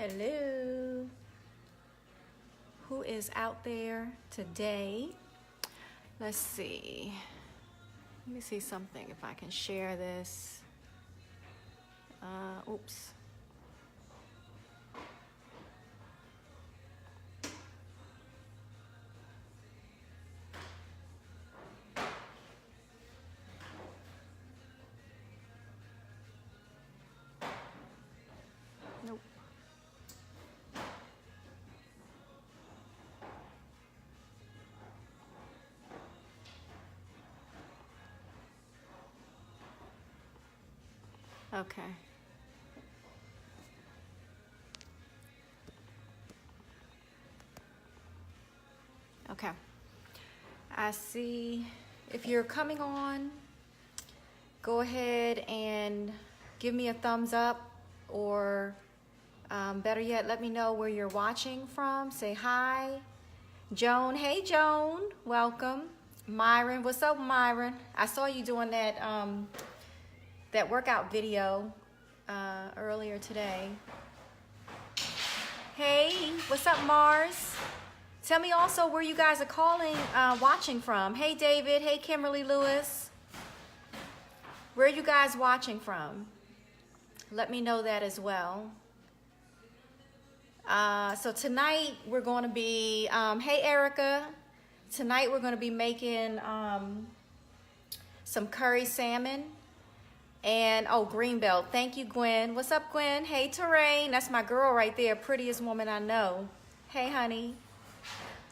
Hello. Who is out there today? Let's see. Let me see something if I can share this. Oops. Nope. Okay. Okay. I see. If you're coming on, go ahead and give me a thumbs up, or better yet, let me know where you're watching from. Say hi. Joan, hey Joan, welcome. Myron, what's up, Myron? I saw you doing that that workout video earlier today. Hey, what's up, Mars? Tell me also where you guys are calling, watching from. Hey, David. Hey, Kimberly Lewis. Where are you guys watching from? Let me know that as well. So tonight we're going to be, hey, Erica. Tonight we're going to be making some curry salmon. And, oh, Greenbelt. Thank you, Gwen. What's up, Gwen? Hey, Terrain. That's my girl right there. Prettiest woman I know. Hey, honey.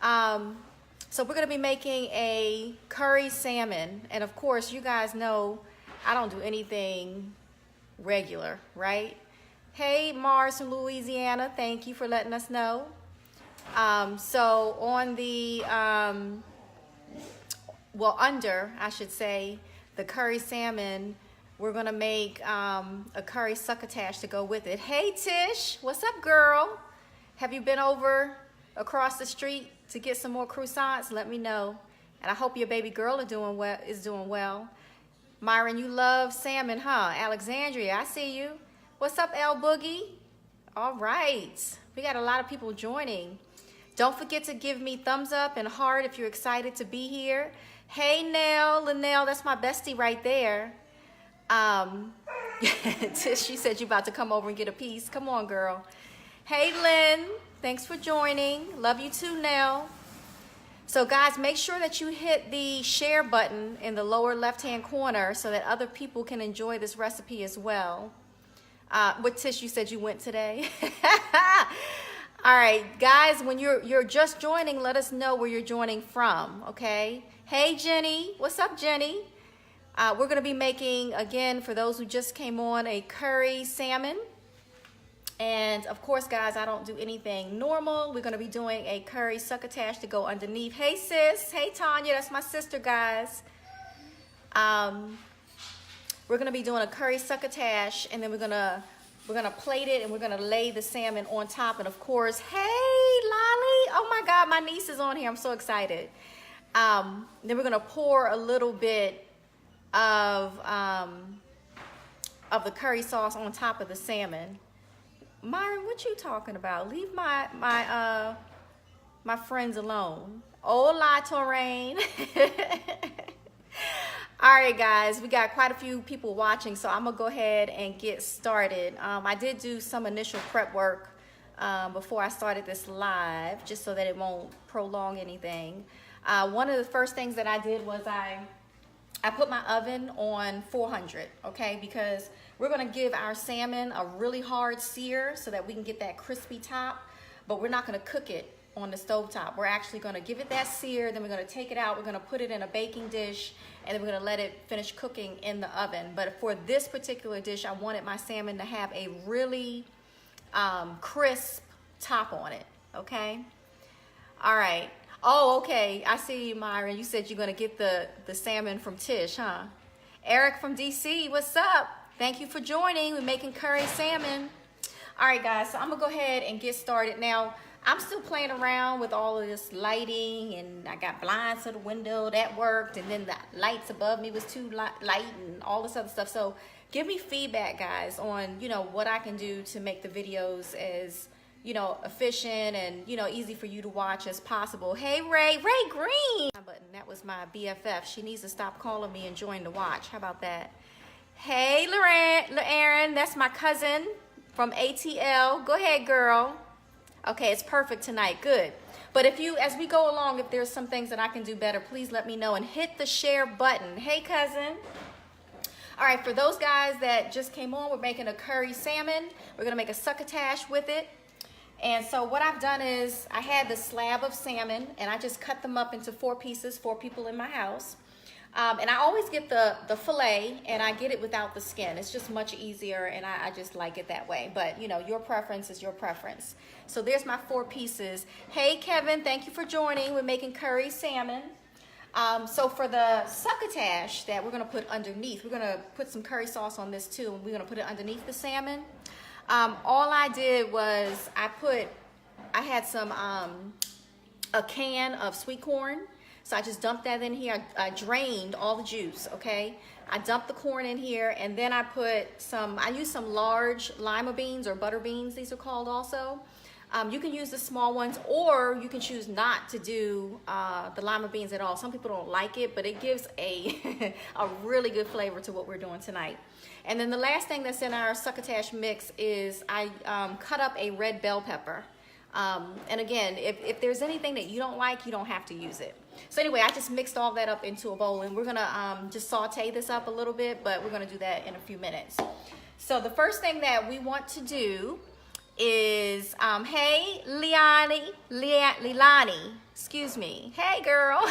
So we're going to be making a curry salmon. And, of course, you guys know I don't do anything regular, right? Hey, Mars from Louisiana. Thank you for letting us know. So on the, well, under, I should say, the curry salmon, we're going to make a curry succotash to go with it. Hey, Tish. What's up, girl? Have you been over across the street to get some more croissants? Let me know. And I hope your baby girl is doing well. Myron, you love salmon, huh? Alexandria, I see you. What's up, L Boogie? All right. We got a lot of people joining. Don't forget to give me thumbs up and heart if you're excited to be here. Hey, Nell. Linnell, that's my bestie right there. She said you about to come over and get a piece. Come on, girl. Hey, Lynn. Thanks for joining. Love you too, Nell. So, guys, make sure that you hit the share button in the lower left-hand corner so that other people can enjoy this recipe as well. What, Tish, you said you went today? All right, guys, when you're just joining, let us know where you're joining from, okay? Hey, Jenny. What's up, Jenny? We're going to be making, again, for those who just came on, a curry salmon. And, of course, guys, I don't do anything normal. We're going to be doing a curry succotash to go underneath. Hey, sis. Hey, Tanya. That's my sister, guys. We're going to be doing a curry succotash, and then we're gonna plate it, and we're going to lay the salmon on top. And, of course, hey, Lolly. Oh, my God, my niece is on here. I'm so excited. Then we're going to pour a little bit of the curry sauce on top of the salmon. Myron, what you talking about? Leave my friends alone. Hola, Torrain. All right, guys, we got quite a few people watching, so I'm gonna go ahead and get started. I did do some initial prep work before I started this live, just so that it won't prolong anything. One of the first things that I did was I put my oven on 400, okay, because we're gonna give our salmon a really hard sear so that we can get that crispy top, but we're not gonna cook it on the stovetop. We're actually gonna give it that sear, then we're gonna take it out, we're gonna put it in a baking dish, and then we're gonna let it finish cooking in the oven. But for this particular dish, I wanted my salmon to have a really crisp top on it, okay? All right. Oh, okay. I see you, Myron. You said you're going to get the salmon from Tish, huh? Eric from DC, what's up? Thank you for joining. We're making curry salmon. All right, guys, so I'm going to go ahead and get started. Now, I'm still playing around with all of this lighting, and I got blinds to the window. That worked, and then the lights above me was too light and all this other stuff. So give me feedback, guys, on, you know, what I can do to make the videos as you know, efficient and, you know, easy for you to watch as possible. Hey, Ray Green. Button. That was my BFF. She needs to stop calling me and join the watch. How about that? Hey, Aaron, that's my cousin from ATL. Go ahead, girl. Okay, it's perfect tonight. Good. But if you, as we go along, if there's some things that I can do better, please let me know and hit the share button. Hey, cousin. All right, for those guys that just came on, we're making a curry salmon. We're gonna make a succotash with it. And so what I've done is I had this slab of salmon and I just cut them up into 4 pieces, 4 people in my house. And I always get the fillet and I get it without the skin. It's just much easier and I just like it that way. But you know, your preference is your preference. So there's my 4 pieces. Hey Kevin, thank you for joining. We're making curry salmon. So for the succotash that we're gonna put underneath, we're gonna put some curry sauce on this too, and we're gonna put it underneath the salmon. All I did was I had some, a can of sweet corn. So I just dumped that in here. I drained all the juice, okay? I dumped the corn in here and then I used some large lima beans or butter beans, these are called also. You can use the small ones or you can choose not to do the lima beans at all. Some people don't like it, but it gives a really good flavor to what we're doing tonight. And then the last thing that's in our succotash mix is I cut up a red bell pepper. And again, if there's anything that you don't like, you don't have to use it. So anyway, I just mixed all that up into a bowl and we're gonna just saute this up a little bit, but we're gonna do that in a few minutes. So the first thing that we want to do is, hey, Lilani, excuse me. Hey, girl.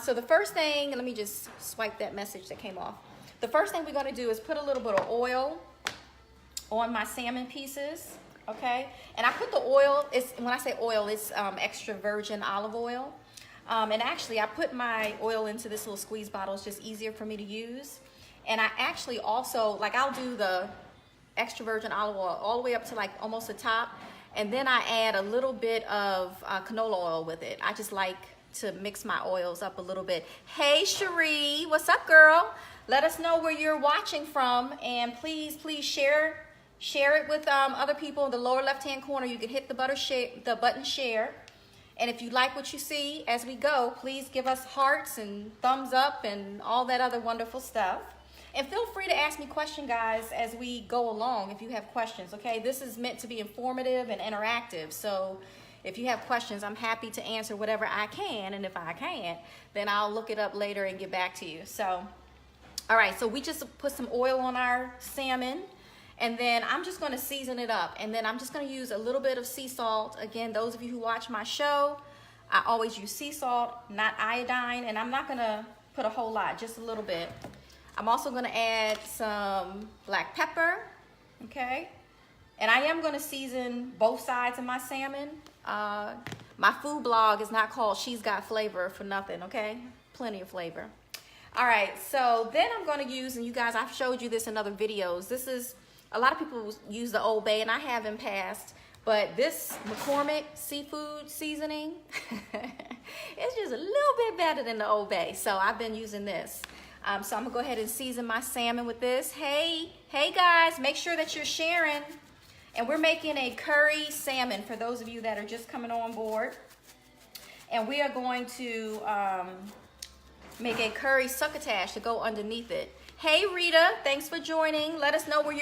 So the first thing, let me just swipe that message that came off. The first thing we're gonna do is put a little bit of oil on my salmon pieces, okay? And I put the oil, when I say oil, it's extra virgin olive oil. And actually, I put my oil into this little squeeze bottle. It's just easier for me to use. And I actually also, like I'll do the extra virgin olive oil all the way up to like almost the top. And then I add a little bit of canola oil with it. I just like to mix my oils up a little bit. Hey, Cherie, what's up, girl? Let us know where you're watching from. And please share it with other people. In the lower left-hand corner, you can hit the button share. And if you like what you see as we go, please give us hearts and thumbs up and all that other wonderful stuff. And feel free to ask me questions, guys, as we go along if you have questions, okay? This is meant to be informative and interactive. So if you have questions, I'm happy to answer whatever I can. And if I can't, then I'll look it up later and get back to you. So, all right, so we just put some oil on our salmon. And then I'm just gonna season it up. And then I'm just gonna use a little bit of sea salt. Again, those of you who watch my show, I always use sea salt, not iodine. And I'm not gonna put a whole lot, just a little bit. I'm also gonna add some black pepper, okay? And I am gonna season both sides of my salmon. My food blog is not called She's Got Flavor for nothing, okay? Plenty of flavor. All right, so then I'm gonna use, and you guys, I've showed you this in other videos. This is, a lot of people use the Old Bay, and I have in past, but this McCormick seafood seasoning, it's just a little bit better than the Old Bay, so I've been using this. So I'm gonna go ahead and season my salmon with this. Hey guys, make sure that you're sharing. And we're making a curry salmon for those of you that are just coming on board. And we are going to make a curry succotash to go underneath it. Hey Rita, thanks for joining. Let us know where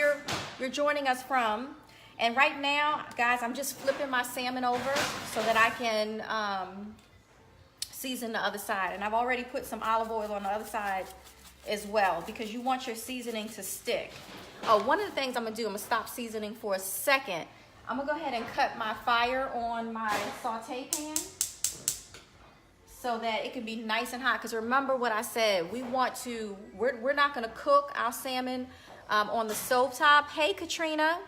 you're joining us from. And right now, guys, I'm just flipping my salmon over so that I can season the other side. And I've already put some olive oil on the other side as well because you want your seasoning to stick. Oh, one of the things I'm gonna do, I'm gonna stop seasoning for a second. I'm gonna go ahead and cut my fire on my saute pan so that it can be nice and hot. Because remember what I said, we're not gonna cook our salmon on the stovetop. Hey Katrina,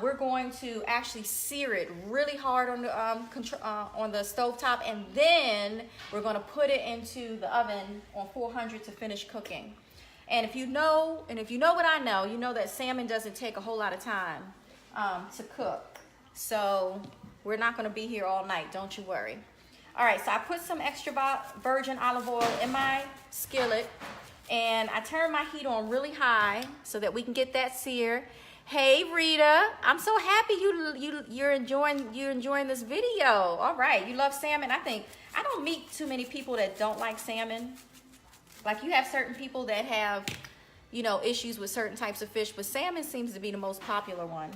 we're going to actually sear it really hard on the stovetop, and then we're gonna put it into the oven on 400 to finish cooking. And if you know what I know, you know that salmon doesn't take a whole lot of time to cook. So we're not gonna be here all night, don't you worry. All right, so I put some extra virgin olive oil in my skillet and I turn my heat on really high so that we can get that sear. Hey Rita, I'm so happy you're enjoying this video. All right, you love salmon. I don't meet too many people that don't like salmon. Like you have certain people that have, issues with certain types of fish, but salmon seems to be the most popular one.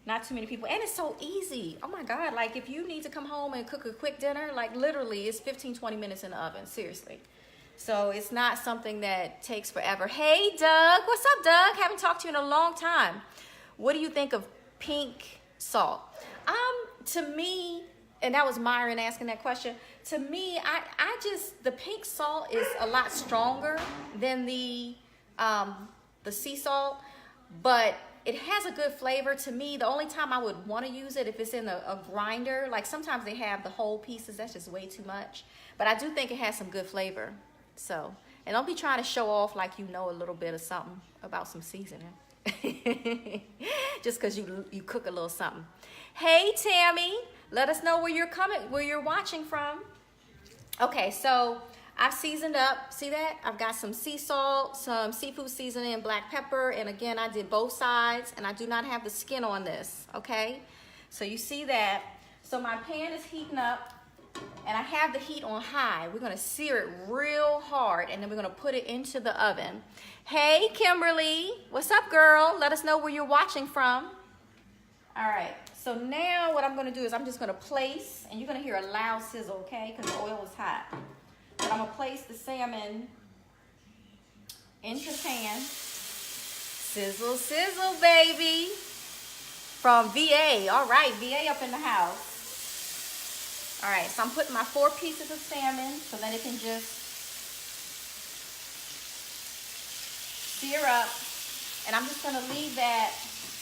Not too many people, and it's so easy. Oh my God, like if you need to come home and cook a quick dinner, like literally it's 15-20 minutes in the oven, seriously. So it's not something that takes forever. Hey, Doug. What's up, Doug? Haven't talked to you in a long time. What do you think of pink salt? To me, and that was Myron asking that question. To me, the pink salt is a lot stronger than the sea salt, but it has a good flavor. To me, the only time I would want to use it if it's in a grinder. Like sometimes they have the whole pieces. That's just way too much. But I do think it has some good flavor. So, and don't be trying to show off like you know a little bit of something about some seasoning. Just because you cook a little something. Hey Tammy, let us know where you're watching from. Okay, so I've seasoned up. See that? I've got some sea salt, some seafood seasoning, black pepper, and again I did both sides, and I do not have the skin on this. Okay, so you see that. So my pan is heating up. And I have the heat on high. We're gonna sear it real hard and then we're gonna put it into the oven. Hey, Kimberly, what's up, girl? Let us know where you're watching from. All right, so now what I'm gonna do is I'm just gonna place, and you're gonna hear a loud sizzle, okay? Because the oil is hot. But I'm gonna place the salmon into the pan. Sizzle, sizzle, baby. From VA, all right, VA up in the house. All right, so I'm putting my 4 pieces of salmon so that it can just sear up. And I'm just gonna leave that,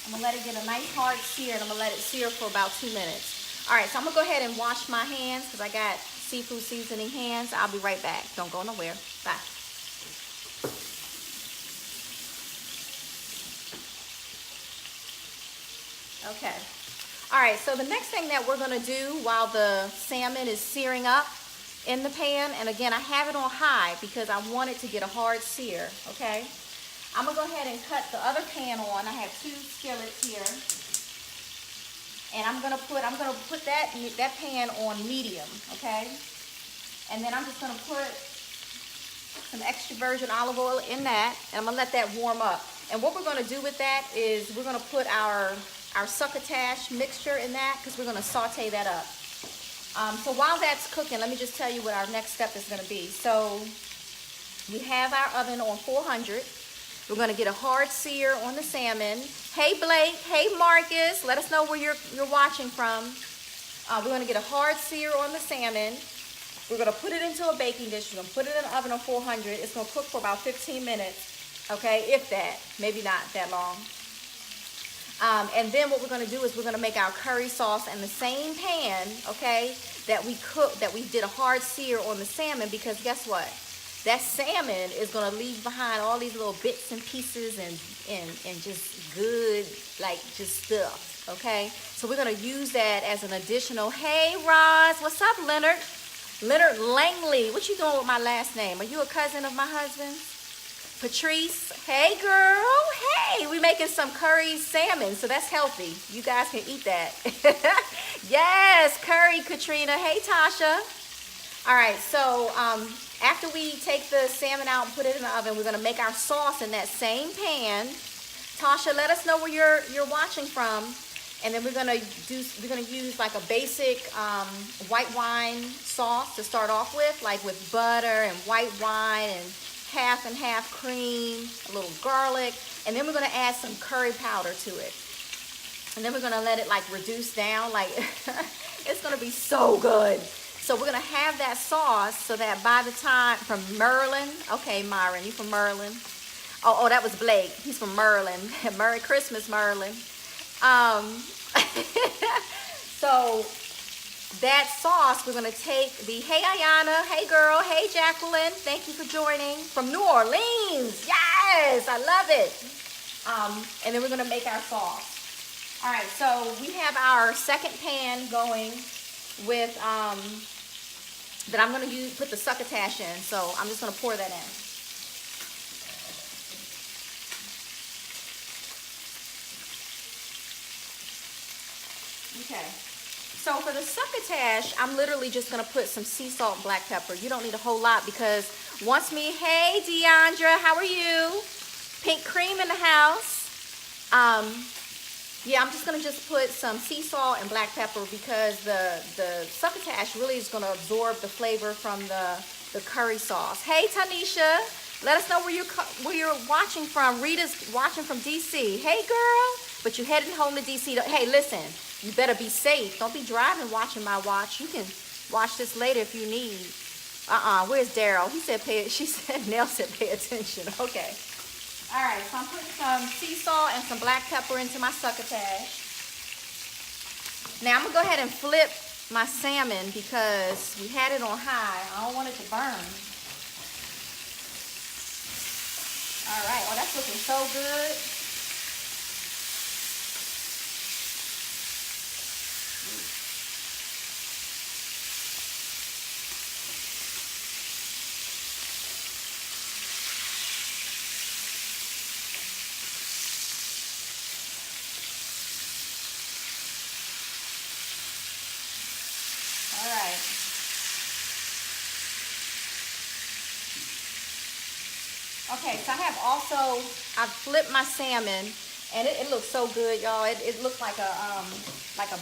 I'm gonna let it get a nice hard sear, and I'm gonna let it sear for about 2 minutes. All right, so I'm gonna go ahead and wash my hands because I got seafood seasoning hands. I'll be right back. Don't go nowhere. Bye. Okay. All right, so the next thing that we're gonna do while the salmon is searing up in the pan, and again, I have it on high because I want it to get a hard sear, okay? I'm gonna go ahead and cut the other pan on. I have 2 skillets here. And I'm gonna put that pan on medium, okay? And then I'm just gonna put some extra virgin olive oil in that, and I'm gonna let that warm up. And what we're gonna do with that is we're gonna put our succotash mixture in that because we're gonna saute that up. So while that's cooking, let me just tell you what our next step is gonna be. So we have our oven on 400. We're gonna get a hard sear on the salmon. Hey Blake, hey Marcus, let us know where you're watching from. We're gonna get a hard sear on the salmon. We're gonna put it into a baking dish. We're gonna put it in the oven on 400. It's gonna cook for about 15 minutes, okay, if that, maybe not that long. And then what we're gonna do is we're gonna make our curry sauce in the same pan, okay, that we did a hard sear on the salmon, because guess what? That salmon is gonna leave behind all these little bits and pieces and just good, like just stuff, okay? So we're gonna use that as an additional, hey Roz, what's up Leonard? Leonard Langley, what you doing with my last name? Are you a cousin of my husband? Patrice, hey girl, hey, we making some curry salmon, so that's healthy. You guys can eat that. Yes, curry, Katrina. Hey, Tasha. All right, so after we take the salmon out and put it in the oven, we're gonna make our sauce in that same pan. Tasha, let us know where you're watching from, and then we're gonna use like a basic white wine sauce to start off with, like with butter and white wine and half and half cream, a little garlic, and then we're gonna add some curry powder to it. And then we're gonna let it like reduce down, like it's gonna be so good. So we're gonna have that sauce so that by the time, from Maryland, okay, Myron, you from Maryland? Oh, that was Blake, he's from Maryland. Merry Christmas, Maryland. So that sauce, we're gonna take the, hey Ayana, hey girl, hey Jacqueline, thank you for joining from New Orleans. Yes, I love it. And then we're gonna make our sauce. All right, so we have our second pan going with, that I'm gonna put the succotash in. So I'm just gonna pour that in. Okay. So for the succotash, I'm literally just gonna put some sea salt and black pepper. You don't need a whole lot because hey Deandra, how are you? Pink cream in the house. Yeah, I'm just gonna put some sea salt and black pepper because the succotash really is gonna absorb the flavor from the curry sauce. Hey Tanisha, let us know where you're watching from. Rita's watching from DC. Hey girl, but you heading home to DC. Hey, listen, you better be safe. Don't be driving watching my watch. You can watch this later if you need. Where's Daryl? She said, Nell said pay attention. Okay. All right, so I'm putting some sea salt and some black pepper into my succotash. Now I'm gonna go ahead and flip my salmon because we had it on high. I don't want it to burn. All right, oh, that's looking so good. All right. Okay, so I've flipped my salmon, and it looks so good, y'all. It looks like a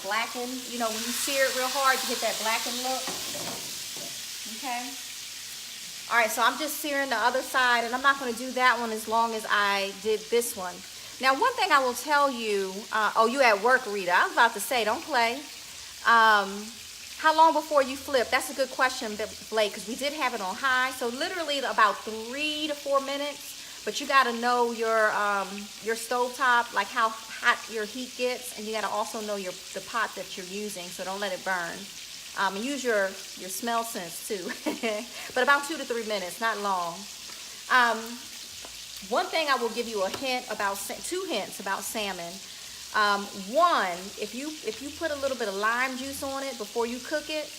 blackened, you know, when you sear it real hard, you get that blackened look. Okay. All right, so I'm just searing the other side, and I'm not going to do that one as long as I did this one. Now, one thing I will tell you, oh, you at work, Rita. I was about to say, don't play. How long before you flip? That's a good question, Blake, because we did have it on high. So literally about 3 to 4 minutes. But you got to know your stovetop, like how hot your heat gets, and you got to also know the pot that you're using, so don't let it burn. And use your smell sense too. But about 2 to 3 minutes, not long. One thing I will give you two hints about salmon. One, if you put a little bit of lime juice on it before you cook it,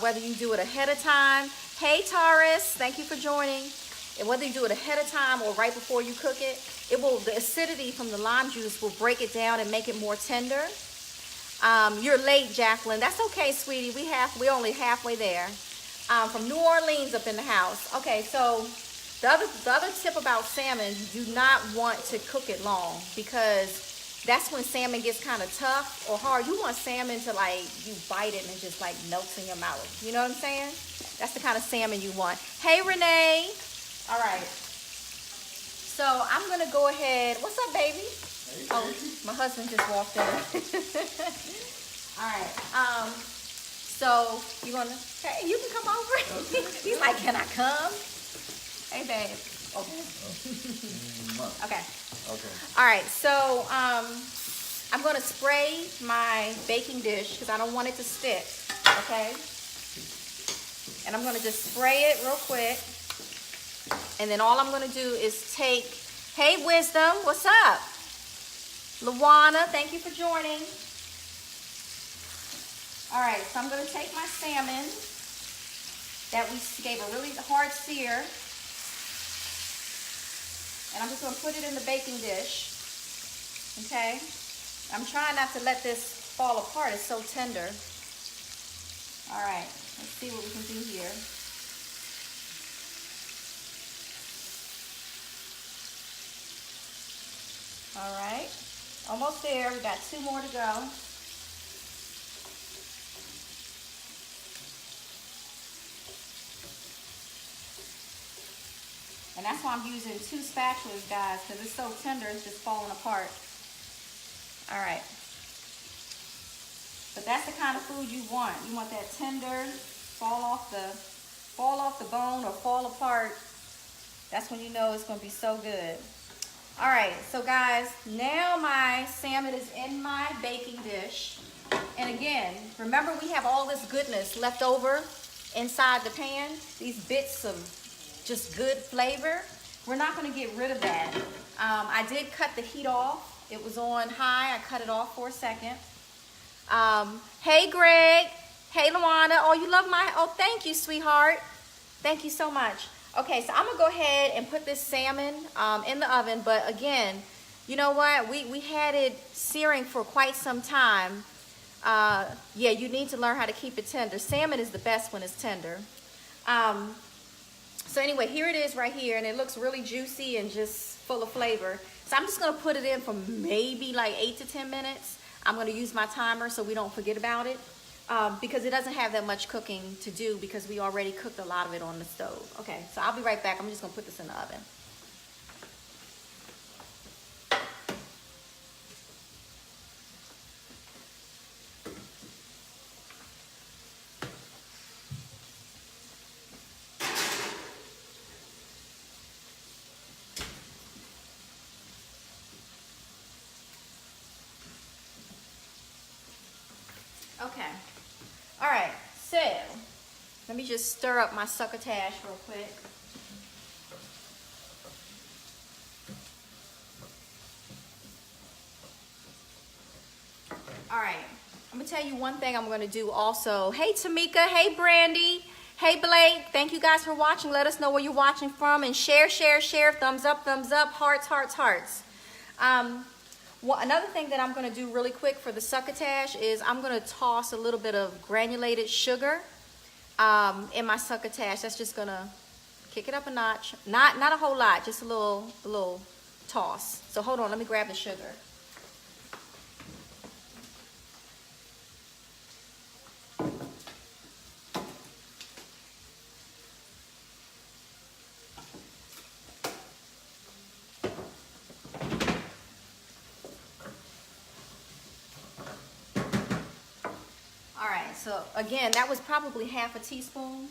whether you do it ahead of time. Hey Taurus, thank you for joining. And whether you do it ahead of time or right before you cook it, the acidity from the lime juice will break it down and make it more tender. You're late, Jacqueline. That's okay, sweetie. We're only halfway there. From New Orleans up in the house. Okay, so the other tip about salmon, you do not want to cook it long because that's when salmon gets kind of tough or hard. You want salmon to you bite it and it just melts in your mouth. You know what I'm saying? That's the kind of salmon you want. Hey, Renee. All right. So I'm going to go ahead. What's up, baby? Hey, oh, my husband just walked in. All right. So you want to, hey, you can come over. He's like, can I come? Hey, babe. Okay. Okay. Okay. All right, so I'm going to spray my baking dish because I don't want it to stick, okay? And I'm going to just spray it real quick. And then all I'm going to do is hey, Wisdom, what's up? Luana, thank you for joining. All right, so I'm going to take my salmon that we gave a really hard sear. And I'm just going to put it in the baking dish, okay? I'm trying not to let this fall apart. It's so tender. All right, let's see what we can do here. All right, almost there. We got 2 more to go. And that's why I'm using 2 spatulas, guys, because it's so tender, it's just falling apart. All right. But that's the kind of food you want. You want that tender, fall off the bone or fall apart. That's when you know it's going to be so good. All right, so guys, now my salmon is in my baking dish. And again, remember we have all this goodness left over inside the pan. These bits of just good flavor. We're not going to get rid of that. I did cut the heat off. It was on high. I cut it off for a second. Hey Greg. Hey Luana. Oh, you love oh, thank you, sweetheart. Thank you so much. Okay, so I'm gonna go ahead and put this salmon in the oven. But again, you know what? We had it searing for quite some time. Yeah, you need to learn how to keep it tender. Salmon is the best when it's tender. So anyway, here it is right here, and it looks really juicy and just full of flavor. So I'm just gonna put it in for maybe like 8 to 10 minutes. I'm gonna use my timer so we don't forget about it, because it doesn't have that much cooking to do because we already cooked a lot of it on the stove. Okay, so I'll be right back. I'm just gonna put this in the oven. Okay. All right. So let me just stir up my succotash real quick. All right. I'm gonna tell you one thing I'm gonna do also. Hey Tamika. Hey Brandy. Hey Blake. Thank you guys for watching. Let us know where you're watching from, and share, share, share. Thumbs up, hearts, hearts, hearts. Well, another thing that I'm going to do really quick for the succotash is I'm going to toss a little bit of granulated sugar in my succotash. That's just going to kick it up a notch. Not a whole lot, just a little toss. So hold on, let me grab the sugar. So again, that was probably half a teaspoon,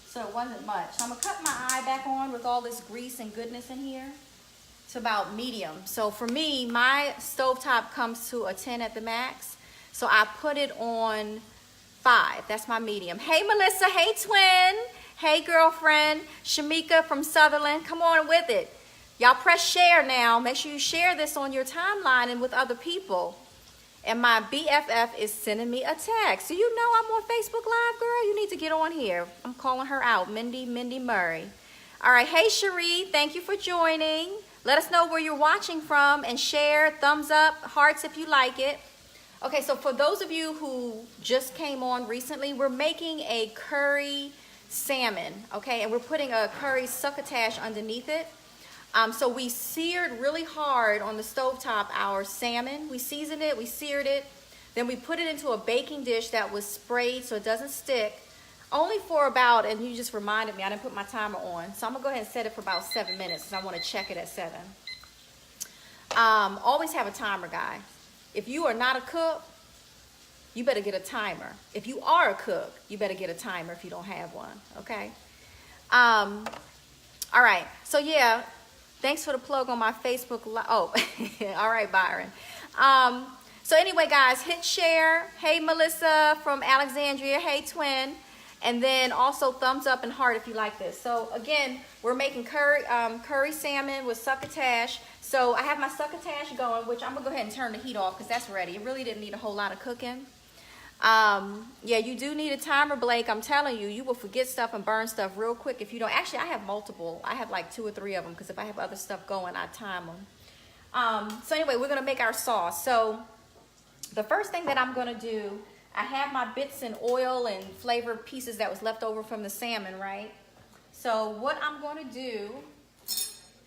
so it wasn't much. So I'm gonna cut my eye back on with all this grease and goodness in here to about medium. So for me, my stovetop comes to a 10 at the max, so I put it on 5. That's my medium. Hey Melissa, hey twin, hey girlfriend, Shamika from Sutherland, come on with it. Y'all press share now. Make sure you share this on your timeline and with other people. And my BFF is sending me a text. So you know I'm on Facebook Live, girl. You need to get on here. I'm calling her out, Mindy Murray. All right, hey Cherie, thank you for joining. Let us know where you're watching from and share, thumbs up, hearts if you like it. Okay, so for those of you who just came on recently, we're making a curry salmon, okay? And we're putting a curry succotash underneath it. So we seared really hard on the stovetop our salmon. We seasoned it, we seared it. Then we put it into a baking dish that was sprayed so it doesn't stick. Only for about, and you just reminded me, I didn't put my timer on. So I'm gonna go ahead and set it for about 7 minutes because I wanna check it at 7. Always have a timer, guys. If you are not a cook, you better get a timer. If you are a cook, you better get a timer if you don't have one, okay? All right, so yeah. Thanks for the plug on my Facebook Live. Oh, all right, Byron. So anyway, guys, hit share. Hey, Melissa from Alexandria. Hey, twin. And then also thumbs up and heart if you like this. So again, we're making curry salmon with succotash. So I have my succotash going, which I'm going to go ahead and turn the heat off because that's ready. It really didn't need a whole lot of cooking. Yeah, you do need a timer, Blake. I'm telling you, you will forget stuff and burn stuff real quick if you don't. Actually, I have multiple. I have like 2 or 3 of them because if I have other stuff going, I time them. So anyway, we're going to make our sauce. So the first thing that I'm going to do, I have my bits and oil and flavor pieces that was left over from the salmon, right? So what I'm going to do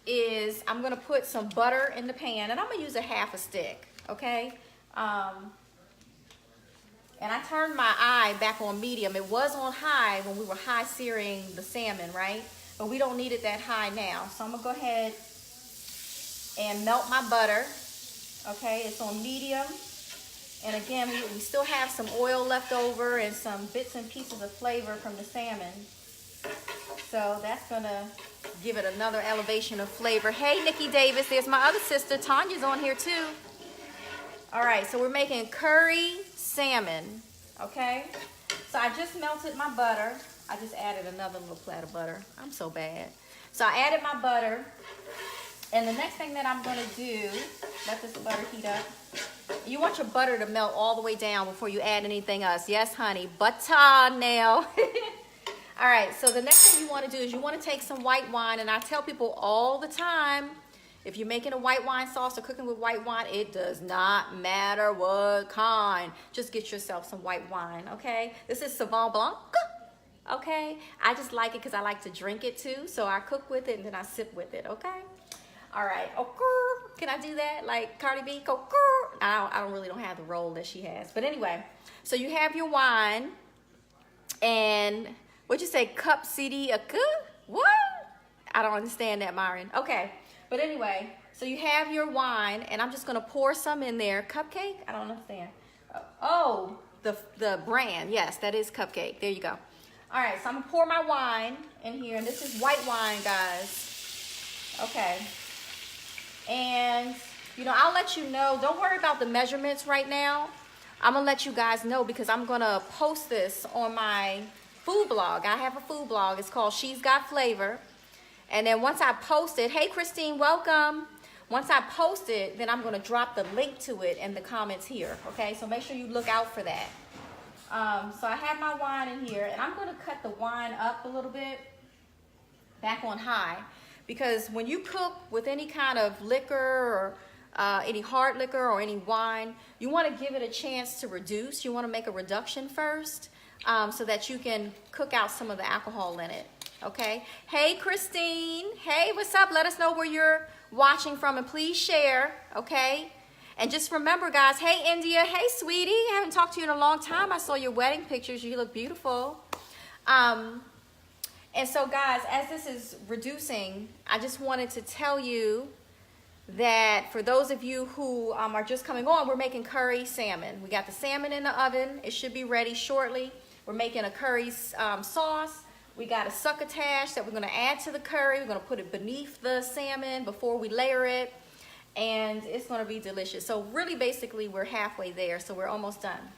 is I'm going to put some butter in the pan, and I'm going to use a half a stick, okay? And I turned my eye back on medium. It was on high when we were high searing the salmon, right? But we don't need it that high now. So I'm gonna go ahead and melt my butter. Okay, it's on medium. And again, we still have some oil left over and some bits and pieces of flavor from the salmon. So that's gonna give it another elevation of flavor. Hey, Nikki Davis, there's my other sister. Tanya's on here too. All right, so we're making curry salmon, okay? So I just melted my butter. I just added another little plate of butter. I'm so bad. So I added my butter. And the next thing that I'm gonna do, let this butter heat up. You want your butter to melt all the way down before you add anything else. Yes, honey, butter now. All right, so the next thing you wanna do is you wanna take some white wine, and I tell people all the time, If you're making a white wine sauce or cooking with white wine, it does not matter what kind. Just get yourself some white wine, okay? This is Sauvignon Blanc, okay? I just like it because I like to drink it too. So I cook with it and then I sip with it, okay? All right, can I do that? Like Cardi B, I really don't have the role that she has. But anyway, so you have your wine and what'd you say, cup CD, what? I don't understand that, Myron. Okay, but anyway, so you have your wine and I'm just gonna pour some in there. Cupcake? I don't understand. Oh, the brand, yes, that is Cupcake. There you go. All right, so I'm gonna pour my wine in here and this is white wine, guys. Okay. And, you know, I'll let you know. Don't worry about the measurements right now. I'm going to let you guys know because I'm going to post this on my food blog. I have a food blog. It's called ShesGotFlavor. And then once I post it, hey, Christine, welcome. Once I post it, then I'm going to drop the link to it in the comments here. Okay, so make sure you look out for that. So I have my wine in here, and I'm going to cut the wine up a little bit back on high. Because when you cook with any kind of liquor or any hard liquor or any wine, you want to give it a chance to reduce. You want to make a reduction first so that you can cook out some of the alcohol in it, okay? Hey, Christine. Hey, what's up? Let us know where you're watching from and please share, okay? And just remember, guys, hey, India. Hey, sweetie. I haven't talked to you in a long time. I saw your wedding pictures. You look beautiful. And so, guys, as this is reducing, I just wanted to tell you that for those of you who are just coming on, we're making curry salmon. We got the salmon in the oven. It should be ready shortly. We're making a curry sauce. We got a succotash that we're going to add to the curry. We're going to put it beneath the salmon before we layer it. And it's going to be delicious. So really, basically, we're halfway there. So we're almost done.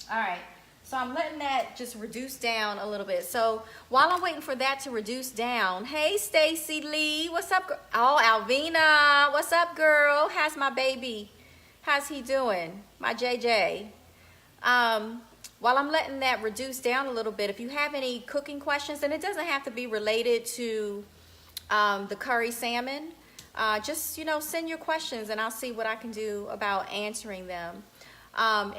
All right. So I'm letting that just reduce down a little bit. So while I'm waiting for that to reduce down, hey, Stacy Lee, what's up? Oh, Alvina, what's up, girl? How's my baby? How's he doing? My JJ. While I'm letting that reduce down a little bit, if you have any cooking questions, and it doesn't have to be related to the curry salmon, just, you know, send your questions and I'll see what I can do about answering them.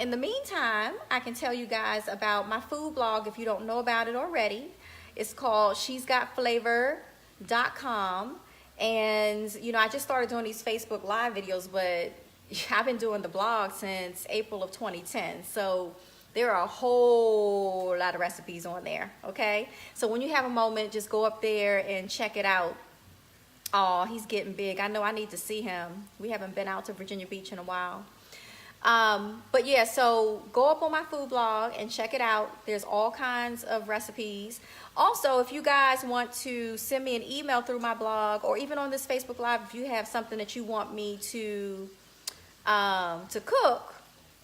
In the meantime, I can tell you guys about my food blog if you don't know about it already. It's called ShesGotFlavor.com. And, you know, I just started doing these Facebook Live videos, but I've been doing the blog since April of 2010. So there are a whole lot of recipes on there, okay? So when you have a moment, just go up there and check it out. Oh, he's getting big. I know I need to see him. We haven't been out to Virginia Beach in a while. But yeah, so go up on my food blog and check it out. There's all kinds of recipes. Also, if you guys want to send me an email through my blog or even on this Facebook Live, if you have something that you want me to cook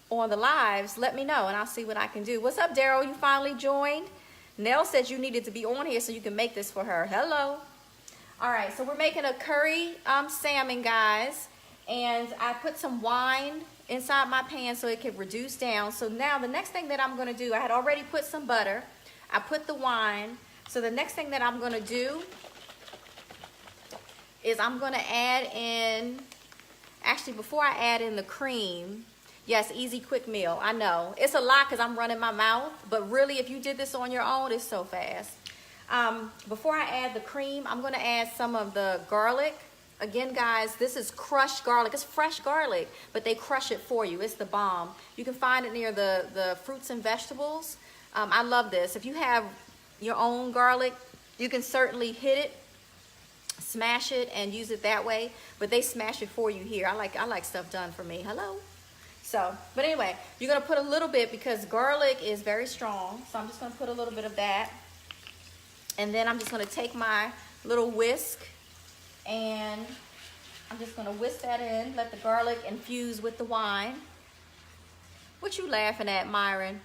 on the lives, let me know and I'll see what I can do. What's up, Daryl? You finally joined? Nell said you needed to be on here so you can make this for her. Hello. All right, so we're making a curry salmon, guys. And I put some wine inside my pan so it can reduce down. So now the next thing that I'm going to do, I had already put some butter. I put the wine. So the next thing that I'm going to do is I'm going to add in, actually before I add in the cream, yes, easy quick meal. I know it's a lot because I'm running my mouth, but really if you did this on your own, it's so fast. Before I add the cream, I'm going to add some of the garlic. Again, guys, this is crushed garlic. It's fresh garlic, but they crush it for you. It's the bomb. You can find it near the fruits and vegetables. I love this. If you have your own garlic, you can certainly hit it, smash it, and use it that way. But they smash it for you here. I like stuff done for me. Hello. So, but anyway, you're going to put a little bit because garlic is very strong. So I'm just going to put a little bit of that. And then I'm just going to take my little whisk. And I'm just going to whisk that in, let the garlic infuse with the wine. What you laughing at, Myron?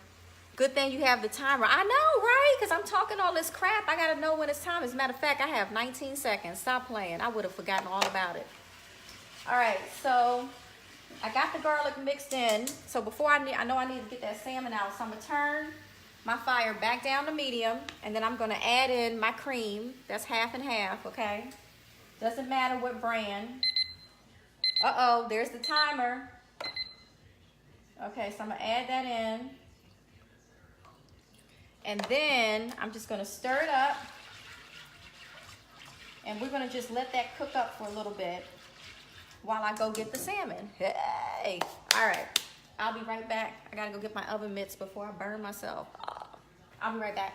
Good thing you have the timer. I know, right? Because I'm talking all this crap. I got to know when it's time. As a matter of fact, I have 19 seconds. Stop playing. I would have forgotten all about it. All right, so I got the garlic mixed in. So before I know I need to get that salmon out. So I'm going to turn my fire back down to medium. And then I'm going to add in my cream. That's half and half, okay? Doesn't matter what brand. Uh-oh, there's the timer. Okay, so I'm gonna add that in. And then I'm just gonna stir it up. And we're gonna just let that cook up for a little bit while I go get the salmon. Hey, all right, I'll be right back. I gotta go get my oven mitts before I burn myself. I'll be right back.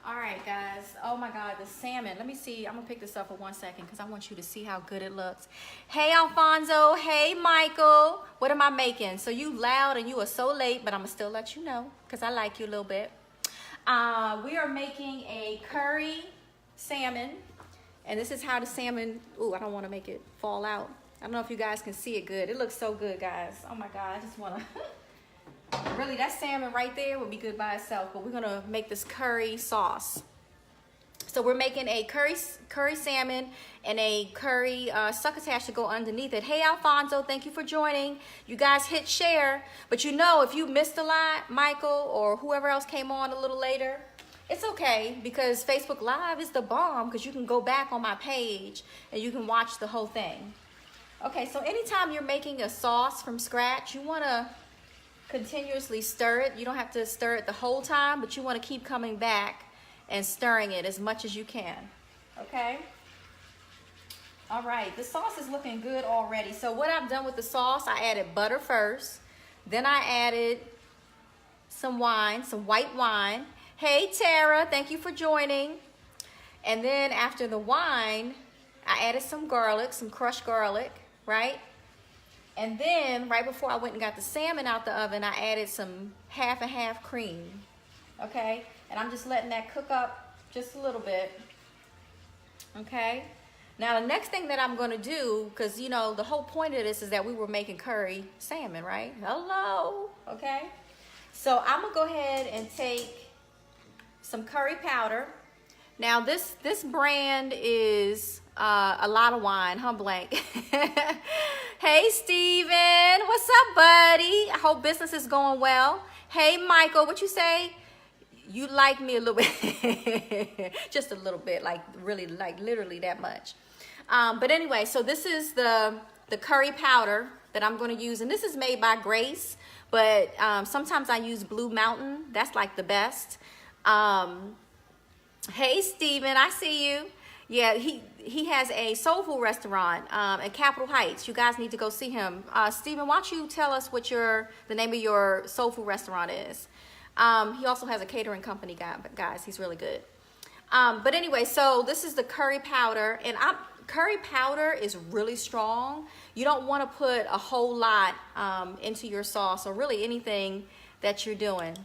All right, guys. Oh my God, the salmon. Let me see. I'm gonna pick this up for 1 second because I want you to see how good it looks. Hey, Alfonso. Hey, Michael. What am I making? So you loud and you are so late, but I'm gonna still let you know because I like you a little bit. We are making a curry salmon, and this is how the salmon. Ooh, I don't want to make it fall out. I don't know if you guys can see it good. It looks so good, guys. Oh my God, I just want to. Really, that salmon right there would be good by itself, but we're gonna make this curry sauce. So we're making a curry salmon and a curry succotash to go underneath it. Hey, Alfonso, thank you for joining. You guys hit share, but you know, if you missed a lot, Michael or whoever else came on a little later, it's okay because Facebook Live is the bomb because you can go back on my page and you can watch the whole thing. Okay, so anytime you're making a sauce from scratch, you wanna continuously stir it. You don't have to stir it the whole time, but you want to keep coming back and stirring it as much as you can. Okay? All right, the sauce is looking good already. So what I've done with the sauce, I added butter first. Then I added some wine, some white wine. Hey, Tara, thank you for joining. And then after the wine, I added some garlic, some crushed garlic, right? And then right before I went and got the salmon out the oven, I added some half and half cream, okay? And I'm just letting that cook up just a little bit, okay? Now the next thing that I'm gonna do, because you know, the whole point of this is that we were making curry salmon, right? Hello, okay? So I'm gonna go ahead and take some curry powder. Now this brand is a lot of wine, huh, Blank? Hey, Steven, what's up, buddy? I hope business is going well. Hey, Michael, what you say? You like me a little bit, just a little bit, like really, like literally that much. But anyway, so this is the curry powder that I'm going to use, and this is made by Grace, but sometimes I use Blue Mountain. That's like the best. Hey, Steven, I see you. Yeah, he has a soul food restaurant at Capitol Heights. You guys need to go see him. Steven, why don't you tell us what the name of your soul food restaurant is? He also has a catering company, guys. He's really good. But anyway, so this is the curry powder, and curry powder is really strong. You don't want to put a whole lot into your sauce or really anything that you're doing.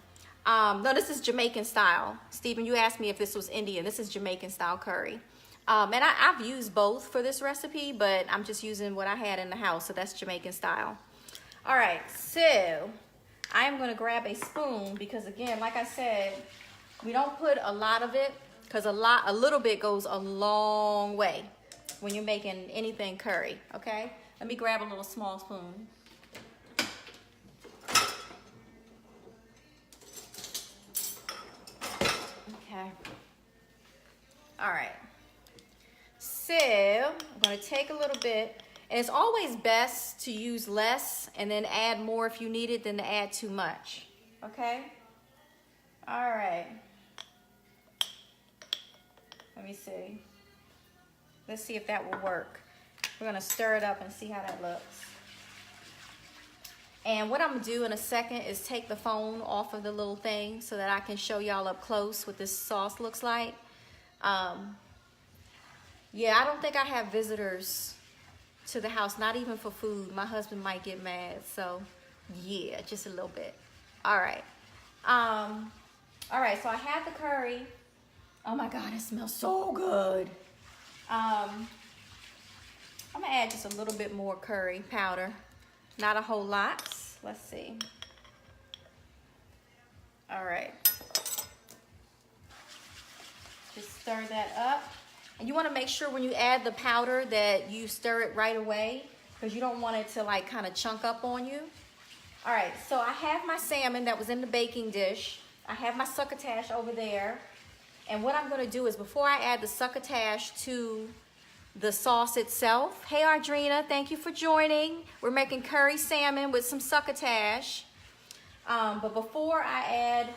No, this is Jamaican style. Stephen, you asked me if this was Indian. This is Jamaican style curry. And I've used both for this recipe, but I'm just using what I had in the house, so that's Jamaican style. All right, so I'm gonna grab a spoon because again, like I said, we don't put a lot of it because a little bit goes a long way when you're making anything curry, okay? Let me grab a little small spoon. Okay. All right. So I'm going to take a little bit, and it's always best to use less and then add more if you need it than to add too much. Okay? All right. Let me see. Let's see if that will work. We're going to stir it up and see how that looks. And what I'm going to do in a second is take the phone off of the little thing so that I can show y'all up close what this sauce looks like. Yeah, I don't think I have visitors to the house, not even for food. My husband might get mad, so yeah, just a little bit. All right. All right, so I have the curry. Oh my God, it smells so good. I'm gonna add just a little bit more curry powder. Not a whole lot. Let's see. All right. Just stir that up. And you wanna make sure when you add the powder that you stir it right away because you don't want it to like kind of chunk up on you. All right, so I have my salmon that was in the baking dish. I have my succotash over there. And what I'm gonna do is before I add the succotash to the sauce itself. Hey, Ardrina, thank you for joining. We're making curry salmon with some succotash. But before I add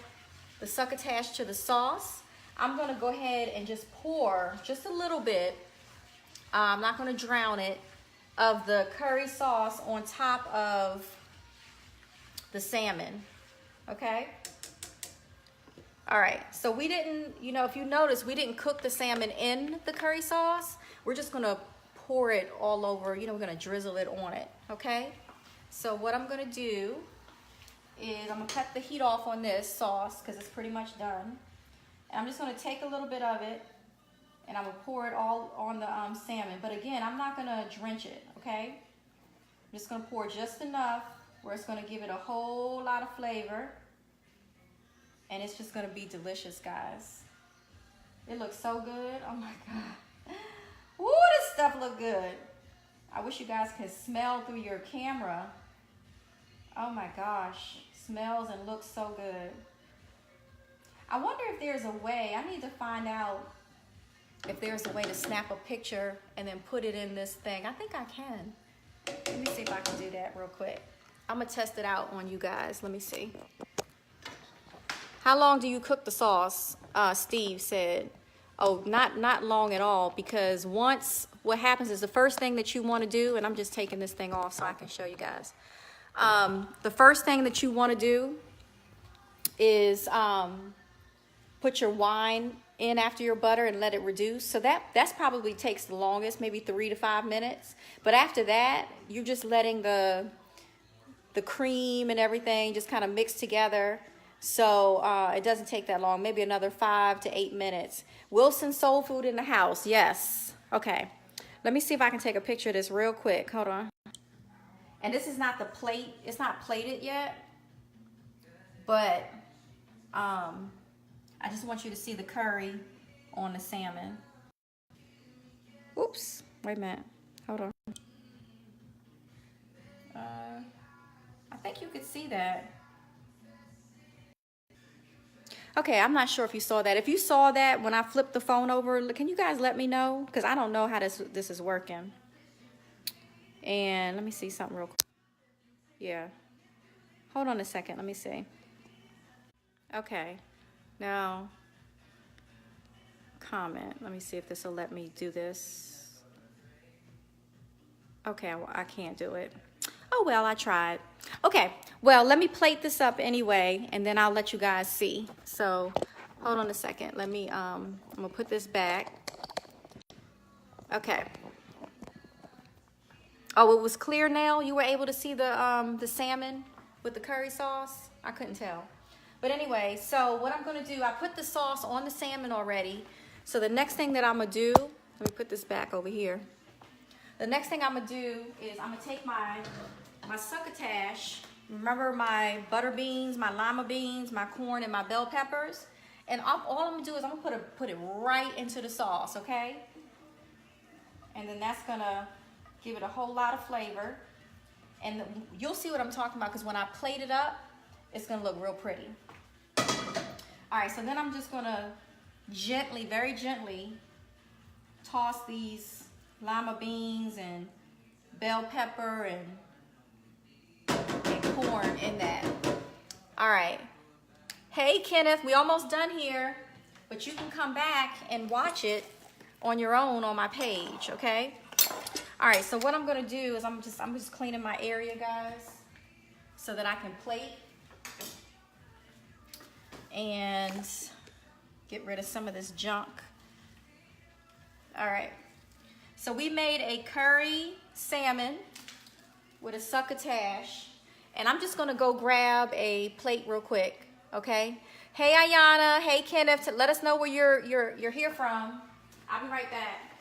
the succotash to the sauce, I'm gonna go ahead and just pour just a little bit, I'm not gonna drown it, of the curry sauce on top of the salmon, okay? All right, so we didn't, you know, if you notice, we didn't cook the salmon in the curry sauce. We're just gonna pour it all over, you know, we're gonna drizzle it on it, okay? So what I'm gonna do is I'm gonna cut the heat off on this sauce because it's pretty much done. And I'm just gonna take a little bit of it and I'm gonna pour it all on the salmon. But again, I'm not gonna drench it, okay? I'm just gonna pour just enough where it's gonna give it a whole lot of flavor. And it's just gonna be delicious, guys. It looks so good, oh my God. Ooh, this stuff look good. I wish you guys could smell through your camera. Oh my gosh, smells and looks so good. I wonder if there's a way, I need to find out if there's a way to snap a picture and then put it in this thing. I think I can. Let me see if I can do that real quick. I'm gonna test it out on you guys, let me see. How long do you cook the sauce? Steve said. Oh, not long at all, because once, what happens is the first thing that you want to do, and I'm just taking this thing off so I can show you guys. The first thing that you want to do is put your wine in after your butter and let it reduce. So that's probably takes the longest, maybe 3 to 5 minutes. But after that, you're just letting the cream and everything just kind of mix together. So it doesn't take that long, maybe another 5 to 8 minutes. Wilson Soul Food in the house, yes. Okay, let me see if I can take a picture of this real quick, hold on. And this is not the plate, it's not plated yet, but I just want you to see the curry on the salmon. Oops, wait a minute, hold on. I think you could see that. Okay, I'm not sure if you saw that. If you saw that when I flipped the phone over, can you guys let me know? Because I don't know how this is working. And let me see something real quick. Yeah. Hold on a second. Let me see. Okay. Now, comment. Let me see if this will let me do this. Okay, well, I can't do it. Oh, well, I tried. Okay, well, let me plate this up anyway, and then I'll let you guys see. So, hold on a second. Let me, I'm gonna put this back. Okay. Oh, it was clear now? You were able to see the salmon with the curry sauce? I couldn't tell. But anyway, so what I'm gonna do, I put the sauce on the salmon already. So the next thing that I'm gonna do, let me put this back over here. The next thing I'm gonna do is I'm gonna take my succotash, remember my butter beans, my lima beans, my corn, and my bell peppers, and all I'm gonna do is I'm gonna put it right into the sauce, okay? And then that's gonna give it a whole lot of flavor, and you'll see what I'm talking about, because when I plate it up, it's gonna look real pretty. All right, so then I'm just gonna gently, very gently, toss these lima beans and bell pepper and corn in that. All right. Hey, Kenneth, we almost done here, but you can come back and watch it on your own on my page, okay? All right, so what I'm gonna do is I'm just cleaning my area, guys, so that I can plate and get rid of some of this junk. All right. So we made a curry salmon with a succotash, and I'm just gonna go grab a plate real quick, okay? Hey Ayana, hey Kenneth, let us know where you're here from. I'll be right back.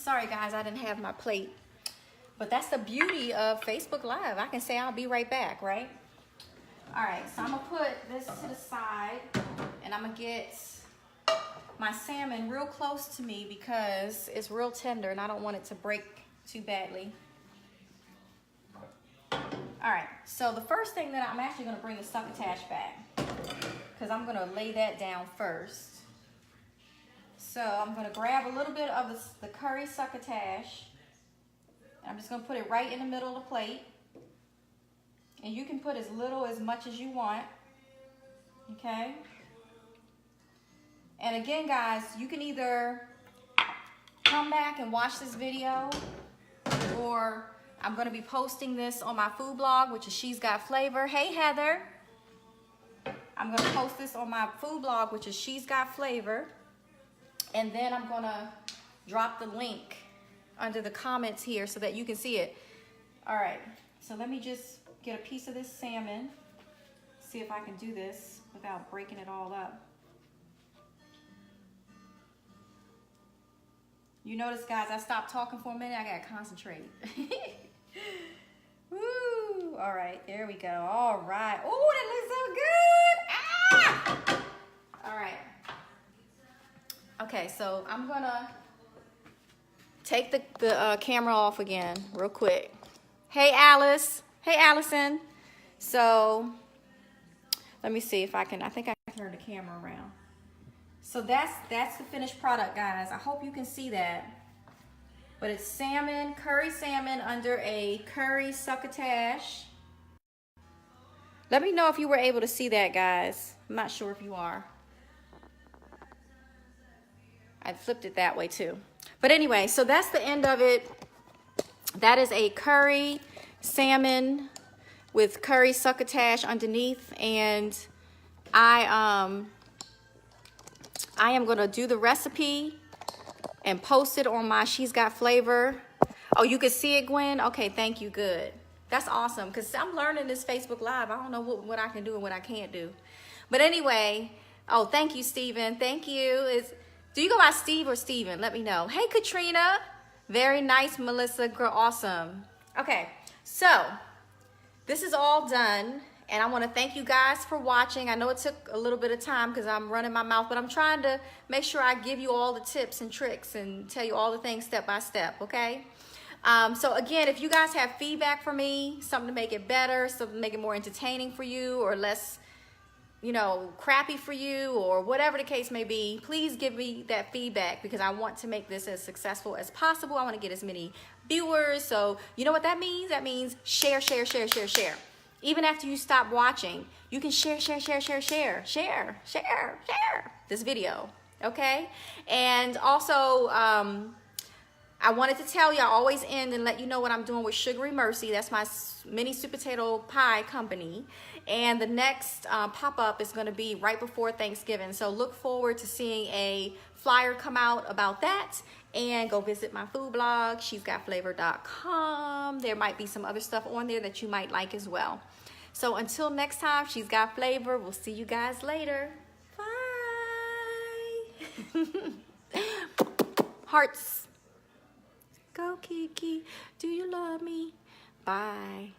Sorry guys, I didn't have my plate. But that's the beauty of Facebook Live. I can say I'll be right back, right? All right, so I'm gonna put this to the side and I'm gonna get my salmon real close to me because it's real tender and I don't want it to break too badly. All right, so the first thing that I'm actually gonna bring the succotash back because I'm gonna lay that down first. So I'm gonna grab a little bit of the curry succotash. I'm just gonna put it right in the middle of the plate. And you can put as little as much as you want, okay? And again, guys, you can either come back and watch this video, or I'm gonna be posting this on my food blog, which is ShesGotFlavor. Hey, Heather. I'm gonna post this on my food blog, which is ShesGotFlavor. And then I'm gonna drop the link under the comments here so that you can see it. All right, so let me just get a piece of this salmon, see if I can do this without breaking it all up. You notice, guys, I stopped talking for a minute. I gotta concentrate. Woo! All right, there we go. All right. Oh, that looks so good. Ah! All right. Okay, so I'm gonna take the camera off again real quick. Hey, Alice. Hey, Allison. So let me see if I think I can turn the camera around. So that's the finished product, guys. I hope you can see that. But it's salmon, curry salmon under a curry succotash. Let me know if you were able to see that, guys. I'm not sure if you are. I flipped it that way too. But anyway, so that's the end of it. That is a curry salmon with curry succotash underneath, and I am gonna do the recipe and post it on my ShesGotFlavor. Oh, you can see it, Gwen? Okay, thank you, good. That's awesome, because I'm learning this Facebook Live. I don't know what I can do and what I can't do. But anyway, oh, thank you, Steven. Thank you. Do you go by Steve or Steven? Let me know. Hey, Katrina. Very nice, Melissa. Girl, awesome. Okay, so this is all done, and I want to thank you guys for watching. I know it took a little bit of time because I'm running my mouth, but I'm trying to make sure I give you all the tips and tricks and tell you all the things step by step, okay? So again, if you guys have feedback for me, something to make it better, something to make it more entertaining for you or less, you know, crappy for you or whatever the case may be, please give me that feedback because I want to make this as successful as possible. I want to get as many viewers. So you know what that means? That means share, share, share, share, share. Even after you stop watching, you can share, share, share, share, share, share, share, share this video, okay? And also, I wanted to tell you, I always end and let you know what I'm doing with Sugary Mercy. That's my mini sweet potato pie company. And the next pop-up is gonna be right before Thanksgiving. So look forward to seeing a flyer come out about that. And go visit my food blog, ShesGotFlavor.com. There might be some other stuff on there that you might like as well. So until next time, ShesGotFlavor. We'll see you guys later. Bye. Hearts. Go, Kiki. Do you love me? Bye.